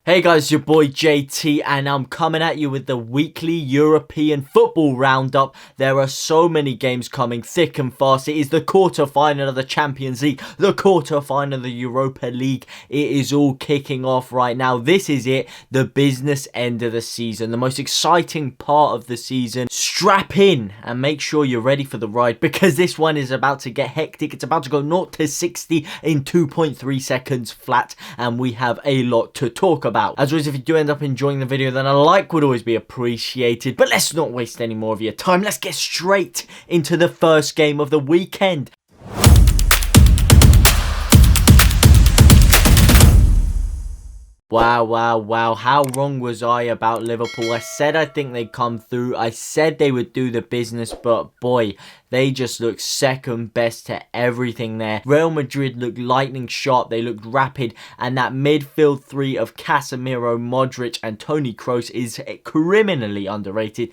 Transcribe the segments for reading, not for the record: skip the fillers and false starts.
Hey guys, it's your boy JT and I'm coming at you with the weekly European football roundup. There are so many games coming thick and fast. It is the quarter-final of the Champions League, the quarter-final of the Europa League. It is all kicking off right now. This is it, the business end of the season, the most exciting part of the season. Strap in and make sure you're ready for the ride because this one is about to get hectic. It's about to go 0 to 60 in 2.3 seconds flat and we have a lot to talk about. As always, if you do end up enjoying the video, then a like would always be appreciated. But let's not waste any more of your time. Let's get straight into the first game of the weekend. Wow. How wrong was I about Liverpool? I said I think they'd come through. I said they would do the business, but boy, they just looked second best to everything there. Real Madrid looked lightning sharp. They looked rapid. And that midfield three of Casemiro, Modric and Toni Kroos is criminally underrated.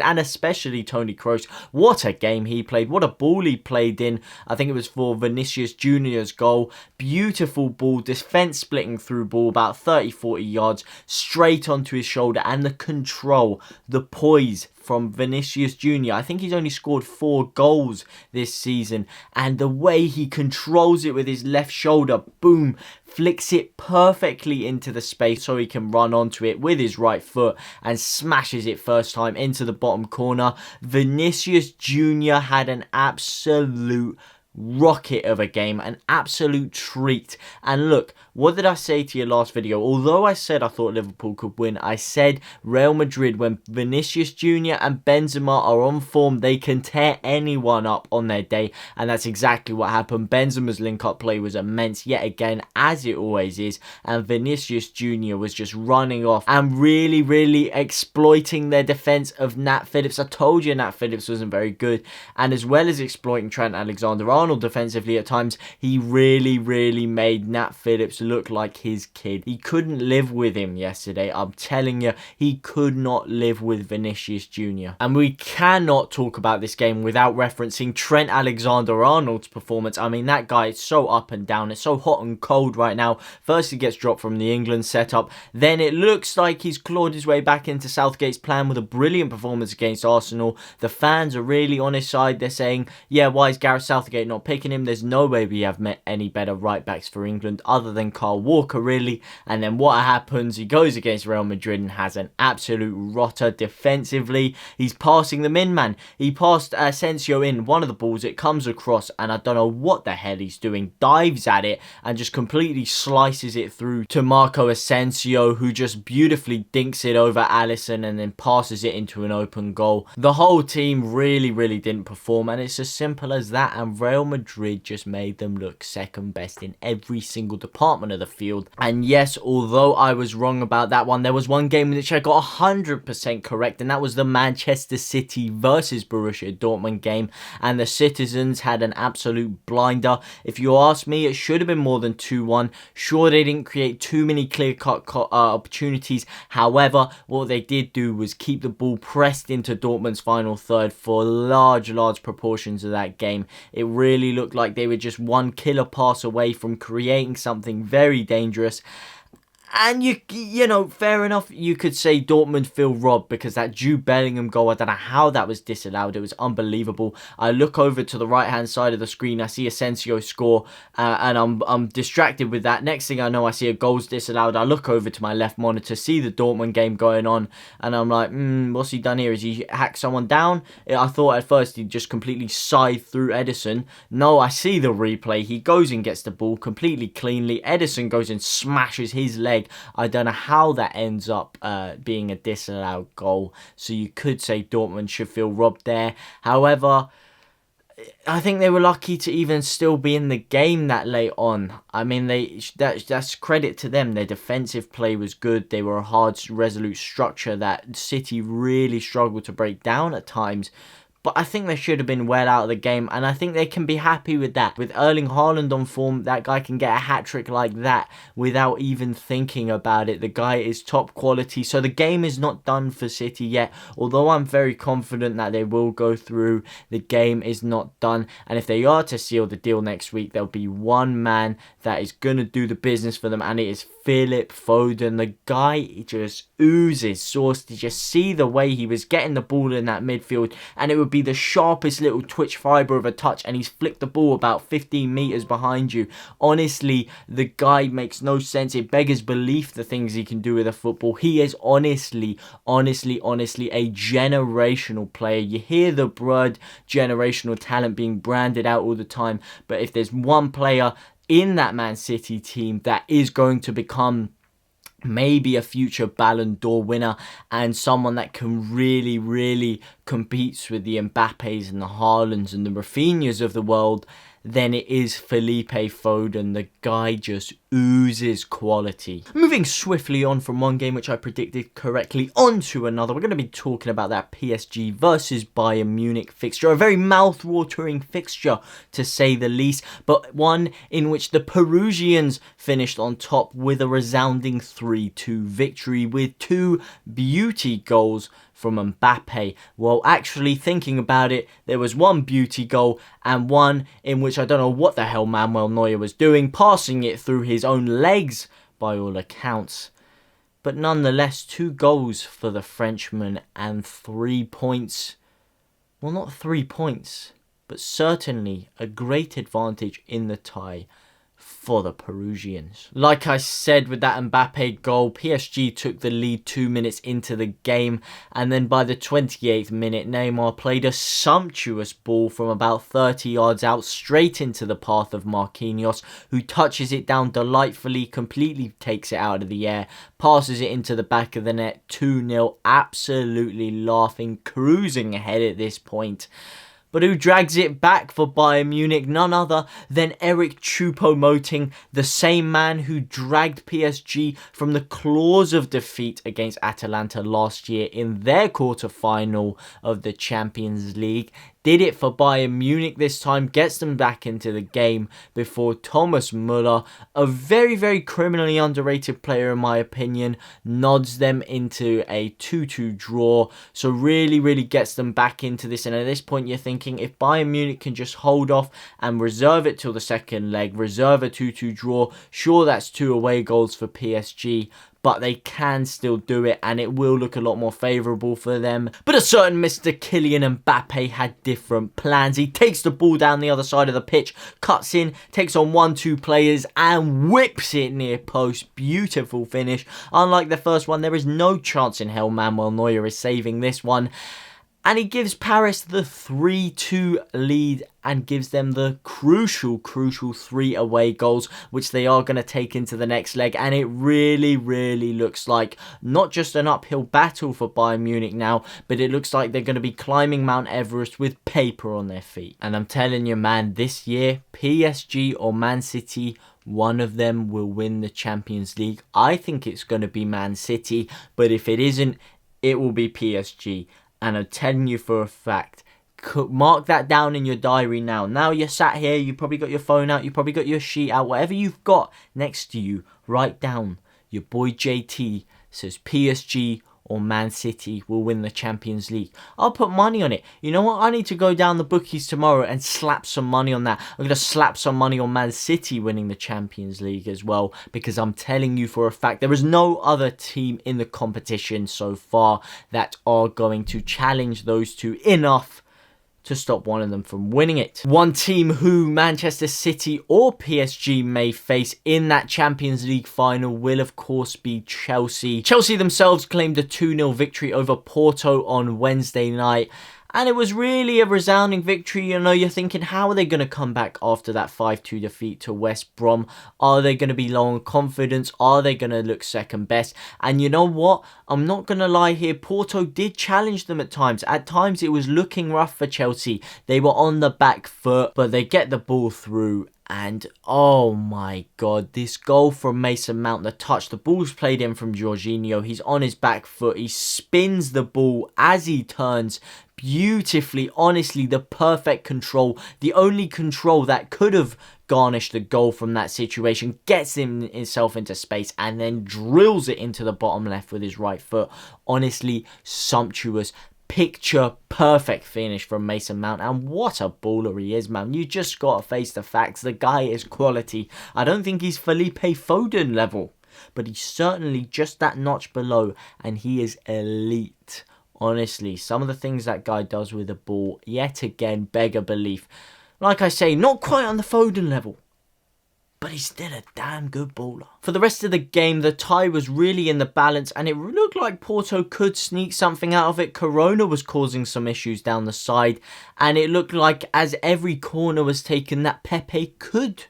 And especially Toni Kroos. What a game he played. What a ball he played in. I think it was for Vinicius Junior's goal. Beautiful ball. Defense splitting through ball about 30-40 yards. Straight onto his shoulder. And the control. The poise from Vinicius Junior. I think he's only scored 4 goals this season. And the way he controls it with his left shoulder, boom, flicks it perfectly into the space so he can run onto it with his right foot and smashes it first time into the bottom corner. Vinicius Junior had an absolute rocket of a game, an absolute treat. And look, what did I say to your last video? Although I said I thought Liverpool could win, I said Real Madrid, when Vinicius Junior and Benzema are on form, they can tear anyone up on their day, and that's exactly what happened. Benzema's link-up play was immense yet again, as it always is, and Vinicius Junior was just running off and really exploiting their defense of Nat Phillips. I told you Nat Phillips wasn't very good, and as well as exploiting Trent Alexander-Arnold defensively at times, he really made Nat Phillips look like his kid. He couldn't live with him yesterday. I'm telling you, he could not live with Vinicius Junior. And we cannot talk about this game without referencing Trent Alexander-Arnold's performance. I mean, that guy is so up and down. It's so hot and cold right now. First, he gets dropped from the England setup. Then it looks like he's clawed his way back into Southgate's plan with a brilliant performance against Arsenal. The fans are really on his side. They're saying, yeah, why is Gareth Southgate not picking him? There's no way we have met any better right backs for England other than Kyle Walker, really. And then what happens? He goes against Real Madrid and has an absolute rotter defensively. He's passing the min man. He passed Asensio in one of the balls. It comes across and I don't know what the hell he's doing. Dives at it and just completely slices it through to Marco Asensio, who just beautifully dinks it over Alisson and then passes it into an open goal. The whole team really didn't perform, and it's as simple as that. And Real Madrid just made them look second best in every single department of the field. And yes, although I was wrong about that one, there was one game in which I got 100% correct, and that was the Manchester City versus Borussia Dortmund game, and the citizens had an absolute blinder. If you ask me, it should have been more than 2-1. Sure, they didn't create too many clear-cut opportunities. However, what they did do was keep the ball pressed into Dortmund's final third for large proportions of that game. It really looked like they were just one killer pass away from creating something very dangerous. And you know, fair enough, you could say Dortmund feel robbed because that Jude Bellingham goal, I don't know how that was disallowed. It was unbelievable. I look over to the right-hand side of the screen. I see Asensio score, and I'm distracted with that. Next thing I know, I see a goal's disallowed. I look over to my left monitor, see the Dortmund game going on, and I'm like, what's he done here? Has he hacked someone down? I thought at first he'd just completely scythed through Ederson. No, I see the replay. He goes and gets the ball completely cleanly. Ederson goes and smashes his leg. I don't know how that ends up being a disallowed goal. So you could say Dortmund should feel robbed there. However, I think they were lucky to even still be in the game that late on. I mean, that's credit to them. Their defensive play was good. They were a hard, resolute structure that City really struggled to break down at times. But I think they should have been well out of the game, and I think they can be happy with that. With Erling Haaland on form, that guy can get a hat-trick like that without even thinking about it. The guy is top quality, so the game is not done for City yet. Although I'm very confident that they will go through, the game is not done. And if they are to seal the deal next week, there'll be one man that is going to do the business for them, and it is Philip Foden. The guy just oozes sauce. Did you see the way he was getting the ball in that midfield? And it would be the sharpest little twitch fibre of a touch, and he's flicked the ball about 15 metres behind you. Honestly, the guy makes no sense. It beggars belief the things he can do with a football. He is honestly a generational player. You hear the broad generational talent being branded out all the time, but if there's one player in that Man City team that is going to become maybe a future Ballon d'Or winner and someone that can really competes with the Mbappes and the Haalands and the Rafinhas of the world, then it is Felipe Foden. The guy just oozes quality. Moving swiftly on from one game which I predicted correctly onto another, we're going to be talking about that PSG versus Bayern Munich fixture. A very mouth-watering fixture to say the least, but one in which the Perusians finished on top with a resounding 3-2 victory with 2 beauty goals from Mbappe. Well, actually thinking about it, there was one beauty goal and one in which I don't know what the hell Manuel Neuer was doing, passing it through his own legs by all accounts. But nonetheless, 2 goals for the Frenchman and 3 points. Well, not 3 points, but certainly a great advantage in the tie for the Perusians. Like I said, with that Mbappe goal, PSG took the lead 2 minutes into the game, and then by the 28th minute, Neymar played a sumptuous ball from about 30 yards out straight into the path of Marquinhos, who touches it down delightfully, completely takes it out of the air, passes it into the back of the net, 2-0, absolutely laughing, cruising ahead at this point. But who drags it back for Bayern Munich? None other than Eric Choupo-Moting, the same man who dragged PSG from the claws of defeat against Atalanta last year in their quarter-final of the Champions League. Did it for Bayern Munich this time, gets them back into the game before Thomas Müller, a very criminally underrated player in my opinion, nods them into a 2-2 draw. So really gets them back into this, and at this point you're thinking if Bayern Munich can just hold off and reserve it till the second leg, reserve a 2-2 draw, sure that's 2 away goals for PSG, but they can still do it and it will look a lot more favourable for them. But a certain Mr. Kylian Mbappe had different plans. He takes the ball down the other side of the pitch, cuts in, takes on 1-2 players and whips it near post. Beautiful finish. Unlike the first one, there is no chance in hell Manuel Neuer is saving this one. And he gives Paris the 3-2 lead and gives them the crucial 3 away goals, which they are going to take into the next leg. And it really looks like not just an uphill battle for Bayern Munich now, but it looks like they're going to be climbing Mount Everest with paper on their feet. And I'm telling you, man, this year, PSG or Man City, one of them will win the Champions League. I think it's going to be Man City, but if it isn't, it will be PSG. And I'm telling you for a fact, mark that down in your diary now. Now you're sat here, you probably got your phone out, you probably got your sheet out, whatever you've got next to you, write down. Your boy JT says PSG or Man City will win the Champions League. I'll put money on it. You know what? I need to go down the bookies tomorrow and slap some money on that. I'm going to slap some money on Man City winning the Champions League as well, because I'm telling you for a fact there is no other team in the competition so far that are going to challenge those two enough to stop one of them from winning it. One team who Manchester City or PSG may face in that Champions League final will of course be Chelsea. Chelsea themselves claimed a 2-0 victory over Porto on Wednesday night. And it was really a resounding victory. You know, you're thinking, how are they going to come back after that 5-2 defeat to West Brom? Are they going to be low on confidence? Are they going to look second best? And you know what? I'm not going to lie here. Porto did challenge them at times. At times, it was looking rough for Chelsea. They were on the back foot, but they get the ball through. And oh my god, this goal from Mason Mount, the touch, the ball's played in from Jorginho. He's on his back foot. He spins the ball as he turns beautifully. Honestly, the perfect control. The only control that could have garnished the goal from that situation. Gets himself into space and then drills it into the bottom left with his right foot. Honestly, sumptuous. Picture perfect finish from Mason Mount, and what a baller he is, man. You just gotta face the facts. The guy is quality. I don't think he's Felipe Foden level, but he's certainly just that notch below, and he is elite. Honestly, some of the things that guy does with the ball, yet again, beggar belief. Like I say, not quite on the Foden level, but he's still a damn good baller. For the rest of the game, the tie was really in the balance, and it looked like Porto could sneak something out of it. Corona was causing some issues down the side, and it looked like as every corner was taken, that Pepe could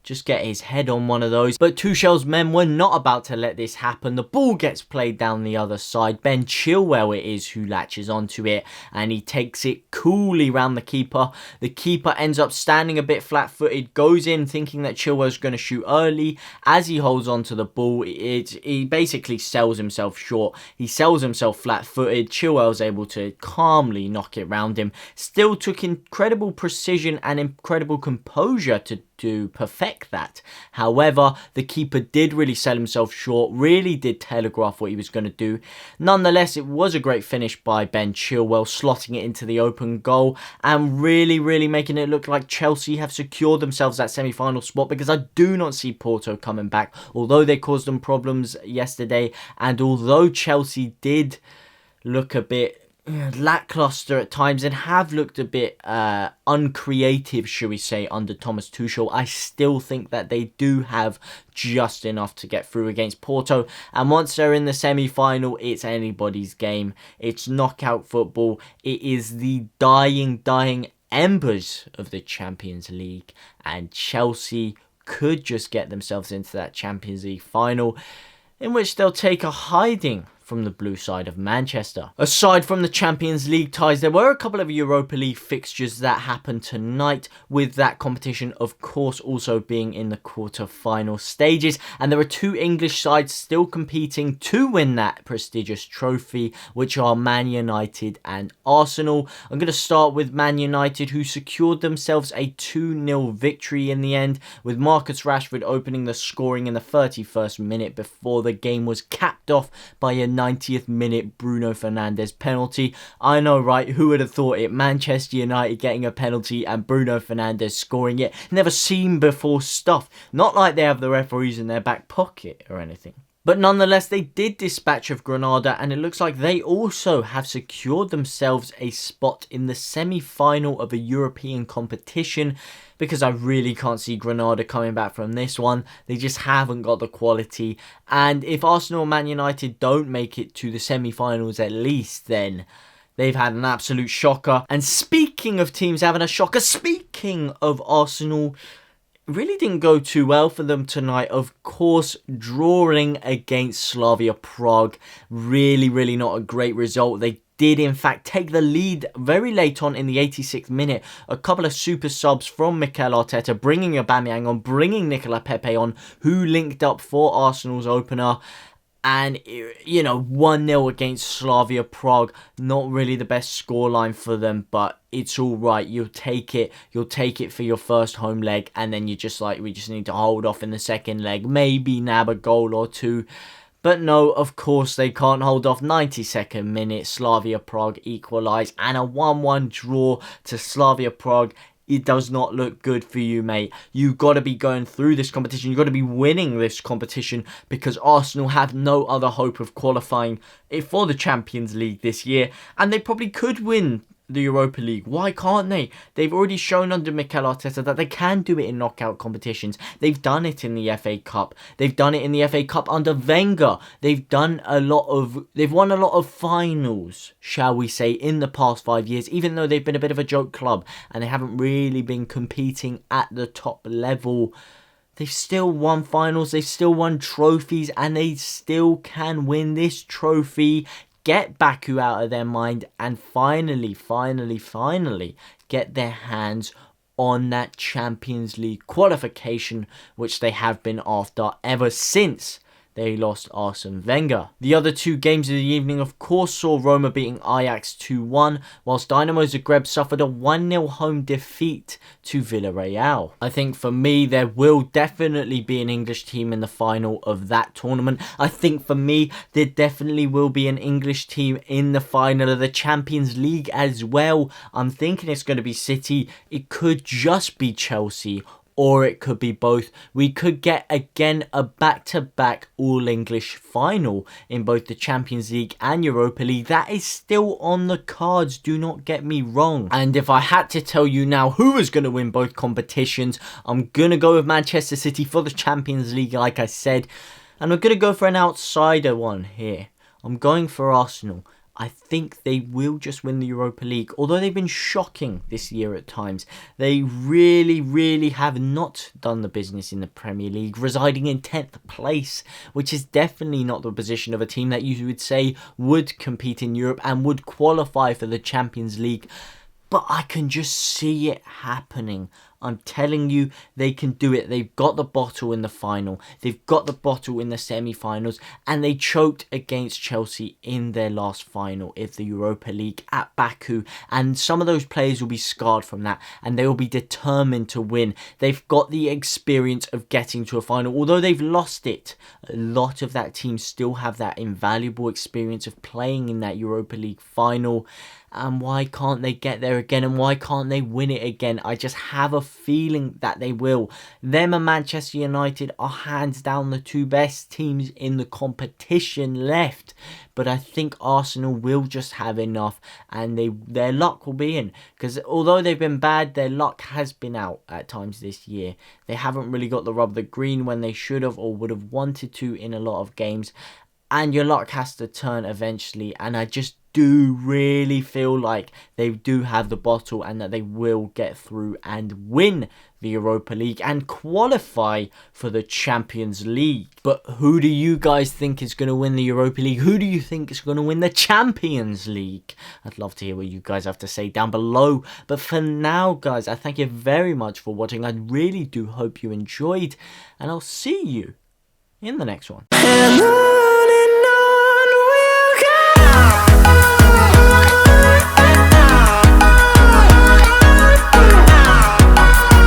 just get his head on one of those. But Tuchel's men were not about to let this happen. The ball gets played down the other side. Ben Chilwell it is who latches onto it, and he takes it coolly round the keeper. The keeper ends up standing a bit flat-footed, goes in thinking that Chilwell's going to shoot early. As he holds onto the ball, he basically sells himself short. He sells himself flat-footed. Chilwell's able to calmly knock it round him. Still took incredible precision and incredible composure to perfect that. However, the keeper did really sell himself short, really did telegraph what he was going to do. Nonetheless, it was a great finish by Ben Chilwell, slotting it into the open goal and really making it look like Chelsea have secured themselves that semi-final spot, because I do not see Porto coming back, although they caused them problems yesterday, and although Chelsea did look a bit lackluster at times and have looked a bit uncreative, shall we say, under Thomas Tuchel, I still think that they do have just enough to get through against Porto. And once they're in the semi-final, it's anybody's game. It's knockout football. It is the dying embers of the Champions League, and Chelsea could just get themselves into that Champions League final, in which they'll take a hiding from the blue side of Manchester. Aside from the Champions League ties, there were a couple of Europa League fixtures that happened tonight, with that competition of course also being in the quarter-final stages, and there are two English sides still competing to win that prestigious trophy, which are Man United and Arsenal. I'm going to start with Man United, who secured themselves a 2-0 victory in the end, with Marcus Rashford opening the scoring in the 31st minute before the game was capped off by a 90th minute Bruno Fernandes penalty. I know, right? Who would have thought it? Manchester United getting a penalty and Bruno Fernandes scoring it. Never seen before stuff. Not like they have the referees in their back pocket or anything. But nonetheless, they did dispatch of Granada, and it looks like they also have secured themselves a spot in the semi-final of a European competition, because I really can't see Granada coming back from this one. They just haven't got the quality, and if Arsenal and Man United don't make it to the semi-finals at least, then they've had an absolute shocker. And speaking of teams having a shocker, speaking of Arsenal, really didn't go too well for them tonight. Of course, drawing against Slavia Prague, really not a great result. They did in fact take the lead very late on in the 86th minute. A couple of super subs from Mikel Arteta, bringing Aubameyang on, bringing Nicolas Pepe on, who linked up for Arsenal's opener. And, you know, 1-0 against Slavia Prague. Not really the best scoreline for them, but it's all right. You'll take it. You'll take it for your first home leg. And then you're just like, we just need to hold off in the second leg. Maybe nab a goal or two. But no, of course, they can't hold off. 92nd minute, Slavia Prague equalise. And a 1-1 draw to Slavia Prague. It does not look good for you, mate. You've got to be going through this competition. You've got to be winning this competition, because Arsenal have no other hope of qualifying for the Champions League this year. And they probably could win the Europa League. Why can't they? They've already shown under Mikel Arteta that they can do it in knockout competitions. They've done it in the FA Cup. They've done it in the FA Cup under Wenger. They've won a lot of finals, shall we say, in the past 5 years, even though they've been a bit of a joke club and they haven't really been competing at the top level. They've still won finals, they've still won trophies, and they still can win this trophy, get Baku out of their mind, and finally get their hands on that Champions League qualification, which they have been after ever since they lost Arsene Wenger. The other two games of the evening, of course, saw Roma beating Ajax 2-1, whilst Dynamo Zagreb suffered a 1-0 home defeat to Villarreal. I think for me, there will definitely be an English team in the final of that tournament. I think for me, there definitely will be an English team in the final of the Champions League as well. I'm thinking it's going to be City. It could just be Chelsea, or it could be both. We could get again a back-to-back all-English final in both the Champions League and Europa League. That is still on the cards, do not get me wrong. And if I had to tell you now who is going to win both competitions, I'm going to go with Manchester City for the Champions League, like I said. And we're going to go for an outsider one here. I'm going for Arsenal. I think they will just win the Europa League. Although they've been shocking this year at times, they really have not done the business in the Premier League, residing in 10th place, which is definitely not the position of a team that you would say would compete in Europe and would qualify for the Champions League. But I can just see it happening. I'm telling you, they can do it. They've got the bottle in the final. They've got the bottle in the semi-finals. And they choked against Chelsea in their last final of the Europa League at Baku. And some of those players will be scarred from that. And they will be determined to win. They've got the experience of getting to a final. Although they've lost it, a lot of that team still have that invaluable experience of playing in that Europa League final. And why can't they get there again? And why can't they win it again? I just have a feeling that they will. Them and Manchester United are hands down the two best teams in the competition left. But I think Arsenal will just have enough and their luck will be in. Because although they've been bad, their luck has been out at times this year. They haven't really got the rub of the green when they should have or would have wanted to in a lot of games. And your luck has to turn eventually. And I just do really feel like they do have the bottle and that they will get through and win the Europa League and qualify for the Champions League. But who do you guys think is going to win the Europa League? Who do you think is going to win the Champions League? I'd love to hear what you guys have to say down below. But for now, guys, I thank you very much for watching. I really do hope you enjoyed. And I'll see you in the next one.